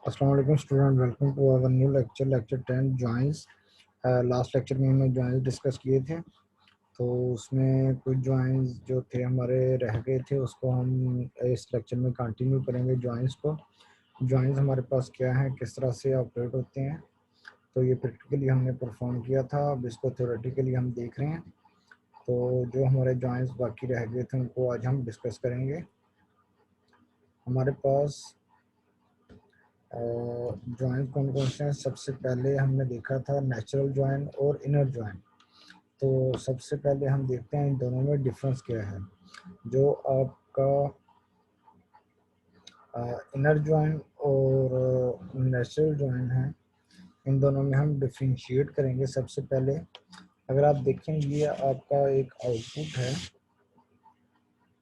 अस्सलाम वालेकुम student, welcome to our new lecture 10 joins. Last lecture में हमने जॉइंस डिस्कस किए थे, तो उसमें कुछ जॉइंस जो थे हमारे रह गए थे, उसको हम इस लेक्चर में कंटिन्यू करेंगे। जॉइंस को जॉइंस हमारे पास क्या है, किस तरह से ऑपरेट होते हैं, तो ये प्रैक्टिकली हमने परफॉर्म किया था। अब इसको थ्योरेटिकली हम देख रहे हैं। तो जो हमारे जॉइंस बाकी रह गए थे उनको आज हम डिस्कस करेंगे। हमारे पास जॉइंट कौन कौन से हैं। सबसे पहले हमने देखा था नेचुरल जॉइंट और इनर जॉइंट। तो सबसे पहले हम देखते हैं इन दोनों में डिफरेंस क्या है। जो आपका इनर जॉइंट और नेचुरल जॉइंट है, इन दोनों में हम डिफ्रेंशिएट करेंगे। सबसे पहले अगर आप देखें, ये आपका एक आउटपुट है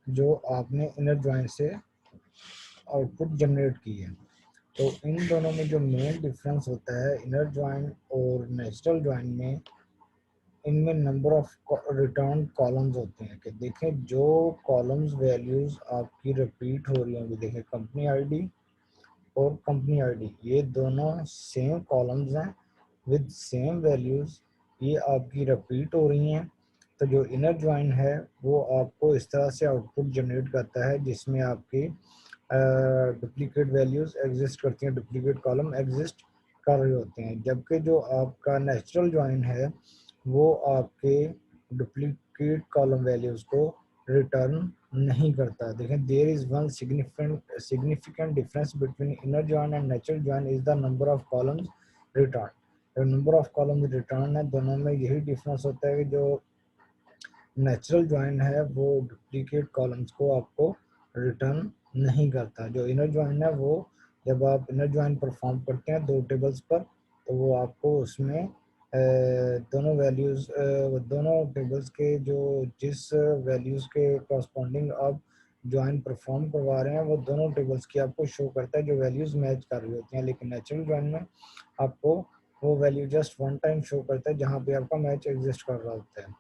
जो आपने इनर जॉइंट से आउटपुट जनरेट की है। तो इन दोनों में जो मेन डिफरेंस होता है इनर जॉइंट और नेचुरल जॉइंट में, इनमें नंबर ऑफ रिटर्न कॉलम्स होते हैं। कि देखें, जो कॉलम्स वैल्यूज आपकी रिपीट हो रही होंगी, देखें कंपनी आईडी और कंपनी आईडी, ये दोनों सेम कॉलम्स हैं विद सेम वैल्यूज, ये आपकी रिपीट हो रही हैं। तो जो इनर जॉइन है वो आपको इस तरह से आउटपुट जनरेट करता है जिसमें आपकी डुप्लीकेट वैल्यूज एग्जिस्ट करती हैं, डुप्लीकेट कॉलम एग्जिस्ट कर रहे होते हैं। जबकि जो आपका नेचुरल जॉइन है वो आपके डुप्लीकेट कॉलम वैल्यूज को रिटर्न नहीं करता। देखें, there is one significant difference between inner join and natural join is the number of columns return. जो नंबर ऑफ कॉलम्स रिटर्न है, दोनों में यही डिफरेंस होता है कि जो नेचुरल जॉइन है वो डुप्लीकेट कॉलम्स को आपको रिटर्न नहीं करता। जो इनर जॉइन है वो, जब आप इनर जॉइन परफॉर्म करते हैं दो टेबल्स पर, तो वो आपको उसमें दोनों वैल्यूज, दोनों टेबल्स के जो जिस वैल्यूज के कॉरस्पॉन्डिंग आप जॉइन परफॉर्म करवा रहे हैं, वो दोनों टेबल्स की आपको शो करता है जो वैल्यूज मैच कर रही होती हैं। लेकिन नेचुरल जॉइन में आपको वो value just one time show करता है जहाँ पे आपका मैच एग्जिस्ट कर रहा होता है।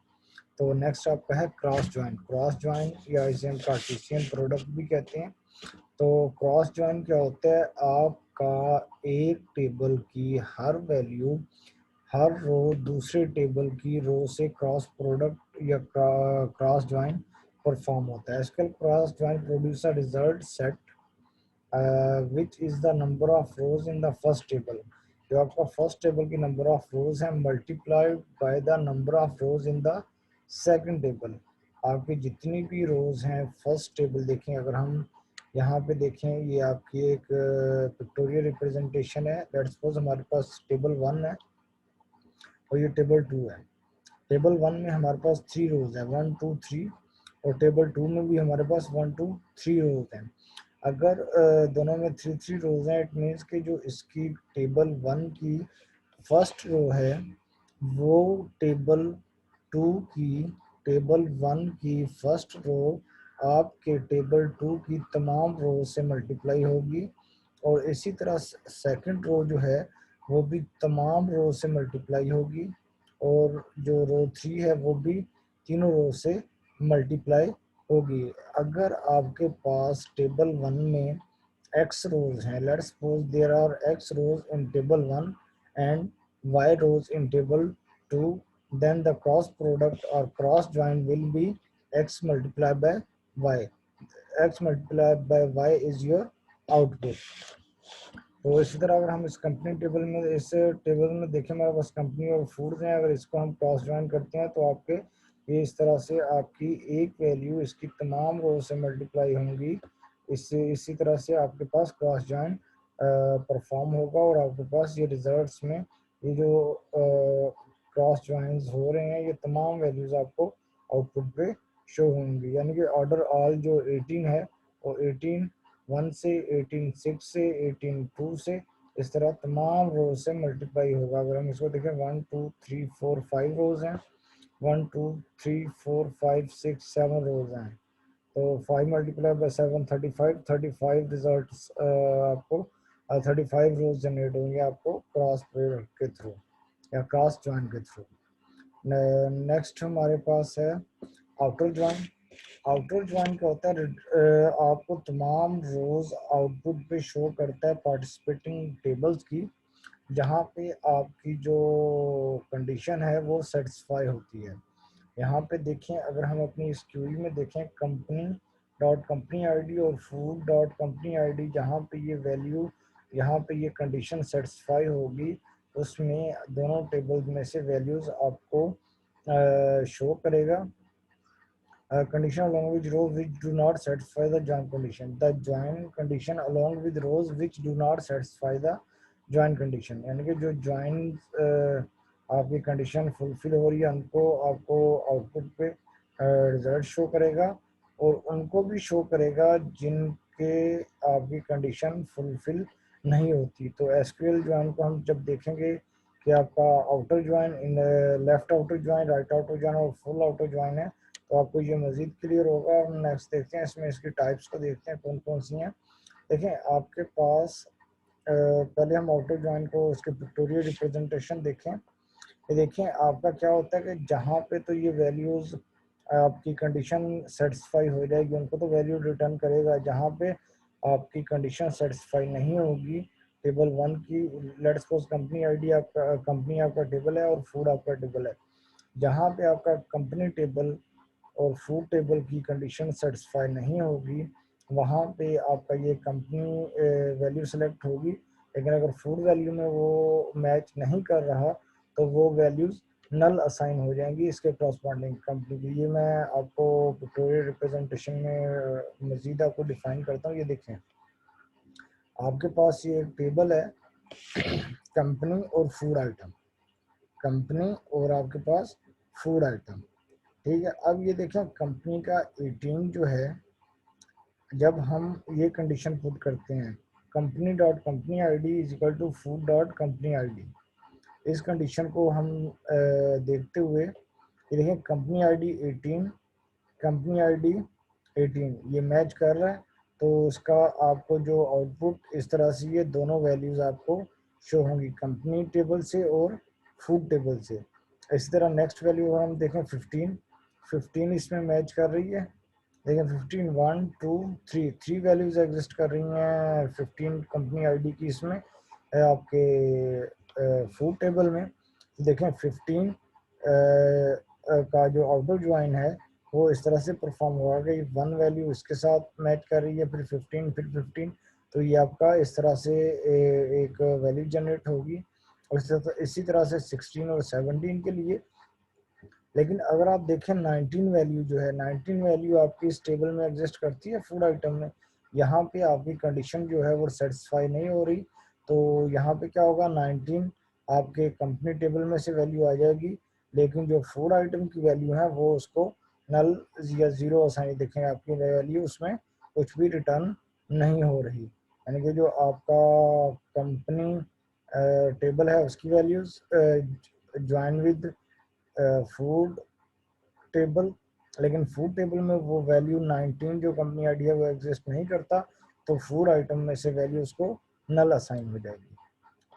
तो नेक्स्ट आपका है क्रॉस जॉइन। क्रॉस जॉइन या इसे हम कार्टेशियन प्रोडक्ट भी कहते हैं। तो क्रॉस जॉइन क्या होता है, आपका एक टेबल की हर वैल्यू, हर रो दूसरे टेबल की रो से क्रॉस प्रोडक्ट या क्रॉस जॉइन परफॉर्म होता है। इसके cross join produce a result set which is the number of rose in the first table. जो आपका फर्स्ट टेबल की नंबर ऑफ रोज है multiplied by the number of rose in the second table. आपकी जितनी भी रोज हैं फर्स्ट टेबल, देखें अगर हम यहाँ पे देखें, ये आपकी एक पिक्टोरियल रिप्रेजेंटेशन है। लेट्स सपोज हमारे पास टेबल 1 है और ये टेबल 2 है। टेबल 1 में हमारे पास 3 रोज है, 1 2 3, और टेबल 2 में भी हमारे पास 1 2 3 रोज हैं। अगर दोनों में 3 3 रोज हैं, इट मीन्स कि जो इसकी टेबल 1 की फर्स्ट रो है वो टेबल 1 की फर्स्ट रो आपके टेबल 2 की तमाम रो से मल्टीप्लाई होगी, और इसी तरह सेकंड रो जो है वो भी तमाम रो से मल्टीप्लाई होगी, और जो रो 3 है वो भी तीनों रो से मल्टीप्लाई होगी। अगर आपके पास टेबल 1 में x रोज हैं, let's suppose there are x rows in table 1 and y rows in table 2, then the cross product or cross join will be x multiplied by y. X multiplied by y is your output. तो इसी तरह अगर हम इस company table में, इस table में देखें, हमारे पास कंपनी और फूड्स हैं। अगर इसको हम क्रॉस ज्वाइन करते हैं तो आपके ये इस तरह से आपकी एक वैल्यू इसकी तमाम रो से मल्टीप्लाई होंगी। इससे इसी तरह से आपके पास क्रॉस ज्वाइन परफॉर्म होगा, और आपके पास ये रिजल्ट्स में ये जो क्रॉस ज्वाइंस हो रहे हैं, ये तमाम वैल्यूज आपको आउटपुट पे शो होंगी। यानी कि ऑर्डर ऑल जो 18 है वो 18 1 से 18 6 से 18 2 से इस तरह तमाम रोज से मल्टीप्लाई होगा। अगर हम इसको देखें, 1 2 3 4 5 रोज हैं, 1 2 3 4 5 6 7 रोज हैं। तो 5 मल्टीप्लाई बाय 7 35 रिजल्ट आपको 35 रोज जनरेट होंगे आपको क्रॉस प्रोडक्ट के थ्रू या क्रॉस ज्वाइन के थ्रू। नेक्स्ट हमारे पास है आउटर ज्वाइन। आउटर ज्वाइन क्या होता है, आपको तमाम रोज आउटपुट पे शो करता है पार्टिसिपेटिंग टेबल्स की, जहाँ पे आपकी जो कंडीशन है वो सेटिस्फाई होती है। यहाँ पे देखें, अगर हम अपनी इस क्यूरी में देखें कंपनी डॉट कंपनी आईडी और फूड डॉट कंपनी आईडी, जहाँ पे ये वैल्यू, यहाँ पे ये कंडीशन सेटिस्फाई होगी, उसमें दोनों टेबल में से वैल्यूज़ आपको शो करेगा। Condition along with rows which do not satisfy the join condition. The join condition along with rows which do not satisfy the join condition. यानी कि जो join आपकी कंडीशन फुलफिल हो रही है उनको आपको आउटपुट पे रिजल्ट शो करेगा, और उनको भी शो करेगा जिनके आपकी कंडीशन फुलफिल नहीं होती। तो एसक्यूएल ज्वाइन को हम जब देखेंगे कि आपका outer join, in left outer join, right outer join और फुल आउटर ज्वाइन है, तो आपको ये मज़ीद क्लियर होगा। नेक्स्ट देखते हैं, इसमें इसकी टाइप्स को देखते हैं कौन कौन सी हैं। देखें आपके पास पहले हम आउटर ज्वाइन को उसके पिक्टोरियल रिप्रेजेंटेशन देखें। ये देखें आपका क्या होता है कि जहाँ पे तो ये वैल्यूज़ आपकी कंडीशन सेटिस्फाई हो जाएगी उनको तो वैल्यू रिटर्न करेगा, जहाँ पे आपकी कंडीशन सेटिस्फाई नहीं होगी टेबल वन की, लेट्स सपोज कंपनी आईडी आपका, कंपनी आपका टेबल है और फूड आपका टेबल है, जहाँ पे आपका कंपनी टेबल और फूड टेबल की कंडीशन सेटिस्फाई नहीं होगी वहाँ पे आपका ये कंपनी वैल्यू सेलेक्ट होगी। लेकिन अगर फूड वैल्यू में वो मैच नहीं कर रहा तो वो वैल्यूज़ नल असाइन हो जाएंगी इसके करस्पॉन्डिंग कंपनी की। ये मैं आपको पिक्टोरियल रिप्रेजेंटेशन में मज़ीद आपको डिफाइन करता हूँ। ये देखें आपके पास ये एक टेबल है कंपनी और फूड आइटम, कंपनी और आपके पास फूड आइटम, ठीक है। अब ये देखें कंपनी का 18 जो है, जब हम ये कंडीशन पुट करते हैं company dot company ID is equal to food dot company ID, इस कंडीशन को हम देखते हुए ये देखें कंपनी आईडी 18, कंपनी आईडी 18 ये मैच कर रहा है, तो उसका आपको जो आउटपुट इस तरह से ये दोनों वैल्यूज़ आपको शो होंगी कंपनी टेबल से और फूड टेबल से। इसी तरह नेक्स्ट वैल्यू हम देखें 15, 15 इसमें मैच कर रही है। देखिए 15 1 2 3 थ्री वैल्यूज एग्जिस्ट कर रही हैं 15 कंपनी आईडी की इसमें आपके फूड टेबल में। देखें 15 का जो आउटर ज्वाइन है वो इस तरह से परफॉर्म होगा कि वन वैल्यू इसके साथ मैच कर रही है, फिर 15 फिर 15, तो ये आपका इस तरह से एक वैल्यू जनरेट होगी। और इसी तरह से 16 और 17 के लिए। लेकिन अगर आप देखें 19 वैल्यू जो है, 19 वैल्यू आपकी इस टेबल में एग्जिस्ट करती है फूड आइटम में, यहाँ पे आपकी कंडीशन जो है वो सेटिस्फाई नहीं हो रही, तो यहाँ पे क्या होगा 19 आपके कंपनी टेबल में से वैल्यू आ जाएगी, लेकिन जो फूड आइटम की वैल्यू है वो उसको नल या ज़ीरो असाइन, देखें आपकी वैल्यू उसमें कुछ भी रिटर्न नहीं हो रही। यानी कि जो आपका कंपनी टेबल है उसकी values join with food table, लेकिन फूड टेबल में वो वैल्यू 19 जो कंपनी आईडी है वो एग्जिस्ट नहीं करता, तो फूड आइटम में से वैल्यू उसको नल असाइन हो जाएगी।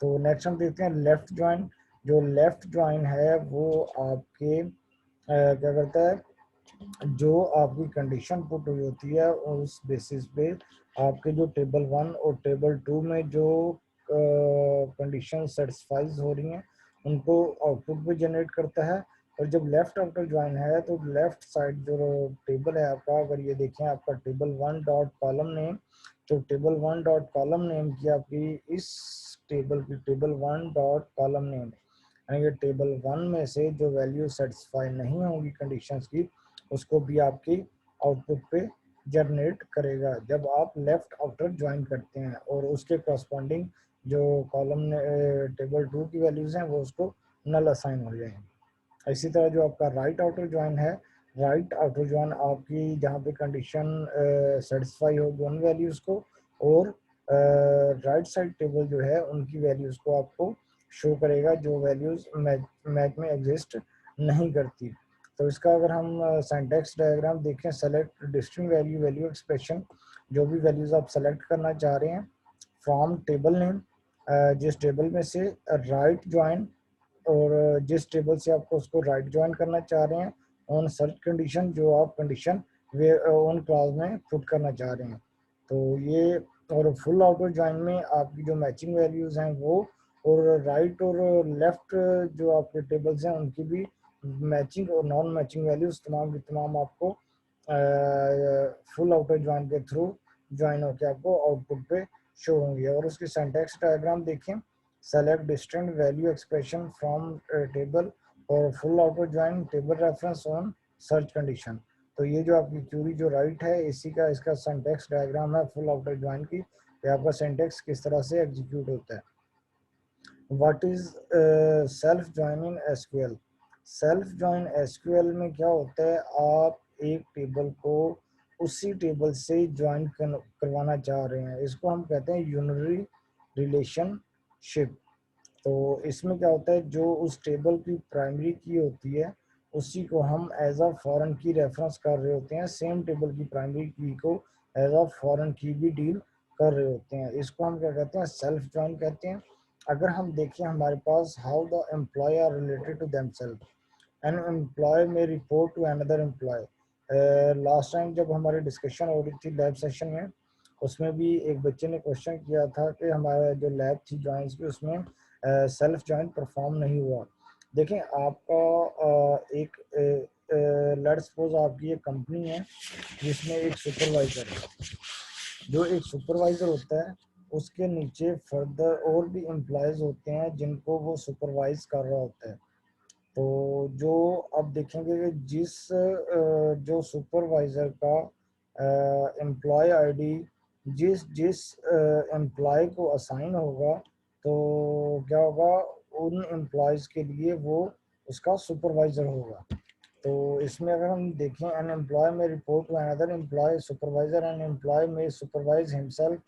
तो नेक्स्ट हम देखते हैं लेफ्ट ज्वाइन। जो लेफ्ट ज्वाइन है वो आपके क्या करता है, जो आपकी कंडीशन पुट हुई होती है उस बेसिस पे आपके जो टेबल वन और टेबल टू में जो कंडीशन सेटिस्फाइज हो रही हैं उनको आउटपुट पे जनरेट करता है। और जब लेफ्ट आउटर ज्वाइन है तो लेफ्ट साइड जो टेबल है आपका, अगर ये देखें आपका table one dot column name, तो table one dot column name की आपकी इस टेबल की table one dot column name, यानी कि टेबल वन में से जो वैल्यू सेटिस्फाई नहीं होंगी कंडीशंस की उसको भी आपकी आउटपुट पे जनरेट करेगा जब आप लेफ्ट आउटर ज्वाइन करते हैं, और उसके करस्पॉन्डिंग जो कॉलम टेबल टू की वैल्यूज़ हैं वो उसको नल असाइन हो जाएंगे। इसी तरह जो आपका राइट आउटर ज्वाइन है, राइट आउटर ज्वाइन आपकी जहाँ पे कंडीशन सेटिस्फाई होगी उन वैल्यूज़ को, और राइट साइड टेबल जो है उनकी वैल्यूज़ को आपको शो करेगा जो वैल्यूज़ मैच में एग्जिस्ट नहीं करती। तो इसका अगर हम सिंटैक्स डायग्राम देखें, select distinct value value expression, जो भी वैल्यूज़ आप सेलेक्ट करना चाह रहे हैं फ्रॉम टेबल नेम, जिस टेबल में से राइट ज्वाइन, और जिस टेबल से आपको उसको राइट ज्वाइन करना चाह रहे हैं ऑन सर्च कंडीशन, जो आप कंडीशन वे उन क्लास में पुट करना चाह रहे हैं। तो ये और फुल आउटर जॉइन में आपकी जो मैचिंग वैल्यूज़ हैं वो, और राइट और लेफ्ट जो आपके टेबल्स हैं उनकी भी मैचिंग और नॉन मैचिंग वैल्यूज़ तमाम की तमाम आपको फुल आउटर जॉइन के थ्रू ज्वाइन होकर आपको आउटपुट पे शो होंगी। और उसकी सिंटैक्स डायग्राम देखें, select distinct value expression from table और full outer join table reference on search condition. तो ये जो आपकी क्यूरी जो राइट है इसी का इसका सिंटैक्स डायग्राम है फुल आउटर जॉइन की, ये आपका सिंटैक्स किस तरह से एग्जीक्यूट होता है। What is self join in SQL. Self join SQL में क्या होता है, आप एक टेबल को उसी टेबल से ज्वाइन करवाना चाह रहे हैं, इसको हम कहते हैं यूनरी रिलेशनशिप। तो इसमें क्या होता है, जो उस टेबल की प्राइमरी की होती है उसी को हम एज अ फॉरेन की रेफरेंस कर रहे होते हैं, सेम टेबल की प्राइमरी की को एज अ फॉरेन की भी डील कर रहे होते हैं। इसको हम क्या कहते हैं, सेल्फ जॉइन कहते हैं। अगर हम देखें हमारे पास how the employee are related to themselves, an employee may report to another employee. Last time जब हमारी डिस्कशन हो रही थी लैब सेशन में, उसमें भी एक बच्चे ने क्वेश्चन किया था कि हमारा जो लैब थी जॉइंट्स की उसमें सेल्फ जॉइंट परफॉर्म नहीं हुआ। देखें आपका एक लेट्स सपोज आपकी एक कंपनी है जिसमें एक सुपरवाइजर है, जो एक सुपरवाइजर होता है उसके नीचे फर्दर और भी एम्प्लॉयज होते हैं जिनको वो सुपरवाइज कर रहा होता है। तो जो अब देखेंगे कि जिस जो सुपरवाइजर का एम्प्लॉय आईडी जिस जिस एम्प्लॉय को असाइन होगा, तो क्या होगा, उन एम्प्लॉयज़ के लिए वो उसका सुपरवाइज़र होगा। तो इसमें अगर हम देखें, an employee may report to another employee supervisor, an employee may supervise himself,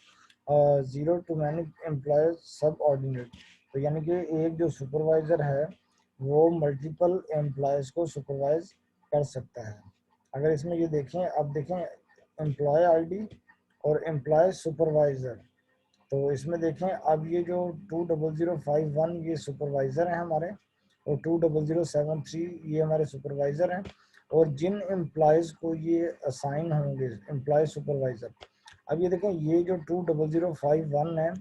zero to many employees subordinate. तो यानी कि एक जो सुपरवाइजर है वो मल्टीपल एम्प्लॉयज़ को सुपरवाइज कर सकता है। अगर इसमें ये देखें, अब देखें एम्प्लॉय आईडी और एम्प्लॉय सुपरवाइज़र, तो इसमें देखें अब ये जो 20051 ये सुपरवाइज़र हैं हमारे, और 20073 ये हमारे सुपरवाइज़र हैं। और जिन एम्प्लॉयज़ को ये असाइन होंगे एम्प्लॉय सुपरवाइज़र, अब ये देखें ये जो 20051 है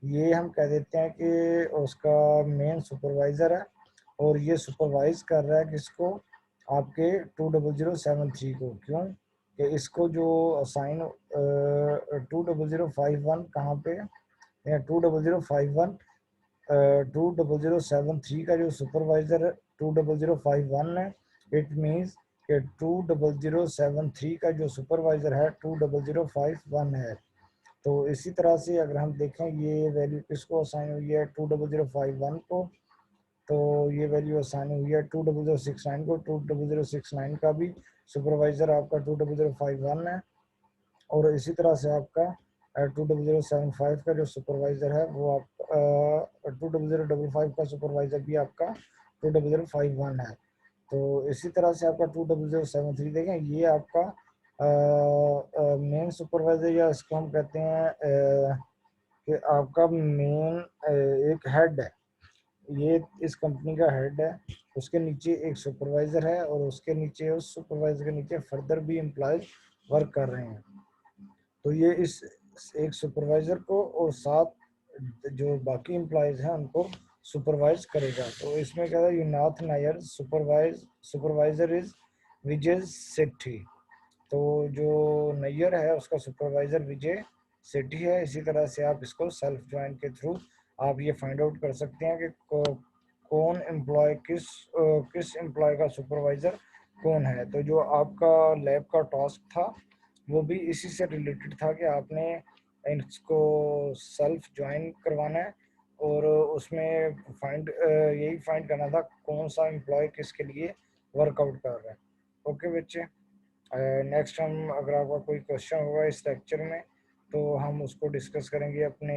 ये हम कह देते हैं कि उसका मेन सुपरवाइज़र है, और ये सुपरवाइज कर रहा है किसको, आपके 20073 को। क्यों कि इसको जो असाइन 20051 कहाँ पे, या 20051 2073 का जो सुपरवाइजर 2051 है, इट मीन्स कि 2073 का जो सुपरवाइजर है 2051 है। तो इसी तरह से अगर हम देखें ये वैल्यू किसको असाइन हुई है 2051 को, तो ये वैल्यू असाइन हुई है 2069 को। 2069 का भी सुपरवाइजर आपका 2051 है। और इसी तरह से आपका 2075 का जो सुपरवाइज़र है वो आप 2055 का सुपरवाइज़र भी आपका 2051 है। तो इसी तरह से आपका 2073 देखें, ये आपका मेन सुपरवाइज़र, या इसको हम कहते हैं कि आपका मेन एक हेड है, ये इस कंपनी का हेड है, उसके नीचे एक सुपरवाइज़र है, और उसके नीचे उस सुपरवाइज़र के नीचे फर्दर भी एम्प्लॉयज वर्क कर रहे हैं। तो ये इस एक सुपरवाइज़र को और साथ जो बाकी एम्प्लॉयज़ हैं उनको सुपरवाइज करेगा। तो इसमें क्या है, यूनाथ नायर सुपरवाइज़र इज विजय सेठी। तो जो नैयर है उसका सुपरवाइज़र विजय सेठी है। इसी तरह से आप इसको सेल्फ ज्वाइन के थ्रू आप ये फाइंड आउट कर सकते हैं कि कौन एम्प्लॉय किस एम्प्लॉय का सुपरवाइज़र कौन है। तो जो आपका लैब का टास्क था वो भी इसी से रिलेटेड था कि आपने इसको सेल्फ ज्वाइन करवाना है, और उसमें यही फाइंड करना था कौन सा एम्प्लॉय किसके लिए वर्कआउट कर रहा है। ओके बच्चे, नेक्स्ट हम अगर आपका कोई क्वेश्चन होगा इस लेक्चर में तो हम उसको डिस्कस करेंगे अपने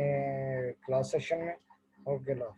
क्लास सेशन में। ओके लो।